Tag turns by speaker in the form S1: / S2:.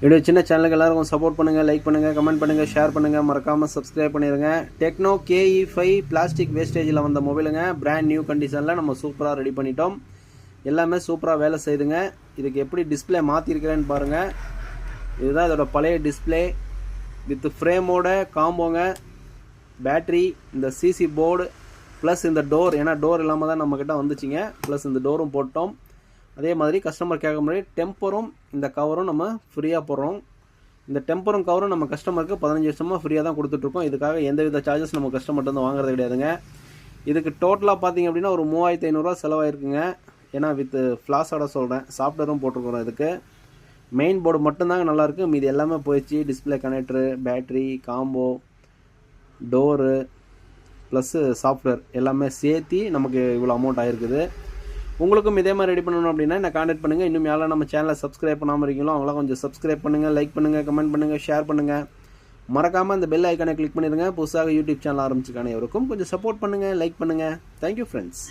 S1: என்னோட சின்ன சேனலுக்கு எல்லாருக்கும் சப்போர்ட் பண்ணுங்கள், லைக் பண்ணுங்கள், கமெண்ட் பண்ணுங்கள், ஷேர் பண்ணுங்கள், மறக்காமல் சப்ஸ்கிரைப் பண்ணிடுங்க. டெக்னோ KE5 பிளாஸ்டிக் வேஸ்டேஜில் வந்த மொபைலுங்க. பிராண்ட் நியூ கண்டிஷனில் நம்ம சூப்பராக ரெடி பண்ணிட்டோம். எல்லாமே சூப்பராக வேலை செய்யுதுங்க. இதுக்கு எப்படி டிஸ்பிளே மாற்றிருக்கிறேன்னு பாருங்கள். இதுதான் இதோட பழைய டிஸ்பிளே வித் ஃப்ரேமோட காம்போங்க. பேட்ரி, இந்த சிசி போர்டு ப்ளஸ் இந்த டோர், ஏன்னா டோர் இல்லாமல் தான் நம்மக்கிட்ட வந்துச்சுங்க. ப்ளஸ் இந்த டோரும் போட்டோம். அதே மாதிரி கஸ்டமர் கேட்க முன்னாடி டெம்பரும் இந்த கவரும் நம்ம ஃப்ரீயாக போடுறோம். இந்த டெம்பரும் கவரும் நம்ம கஸ்டமருக்கு 15 வருஷமாக ஃப்ரீயாக தான் கொடுத்துட்ருக்கோம். இதுக்காக எந்தவித சார்ஜஸ் நம்ம கஸ்டமர்கிட்ட வந்து வாங்குறது கிடையாதுங்க. இதுக்கு டோட்டலாக பார்த்தீங்க அப்படின்னா ஒரு 3500 செலவாயிருக்குங்க. ஏன்னா வித் ஃப்ளாஸோட சொல்கிறேன், சாஃப்ட்வேரும் போட்டிருக்கிறோம். இதுக்கு மெயின் போர்டு மட்டும்தாங்க நல்லாயிருக்கு. மீது எல்லாமே போயிடுச்சு. Display connector, battery, combo, door plus software எல்லாமே சேர்த்து நமக்கு இவ்வளோ அமௌண்ட் ஆகிருக்குது. உங்களுக்கும் இதே மாதிரி ரெடி பண்ணணும் அப்படின்னா என்ன கான்டாக்ட் பண்ணுங்கள். இன்னும் யாரெல்லாம் நம்ம சேனலை சப்ஸ்கிரைப் பண்ணாமல் இருக்கீங்களோ அவங்களாம் கொஞ்சம் சப்ஸ்கிரைப் பண்ணுங்கள், லைக் பண்ணுங்கள், கமெண்ட் பண்ணுங்கள், ஷேர் பண்ணுங்கள். மறக்காமல் அந்த பெல் ஐக்கானை கிளிக் பண்ணிடுங்க. புதுசாக யூடியூப் சேனல் ஆரம்பிச்சுக்கான எவருக்கும் கொஞ்சம் சப்போர்ட் பண்ணுங்கள், லைக் பண்ணுங்கள். Thank you friends.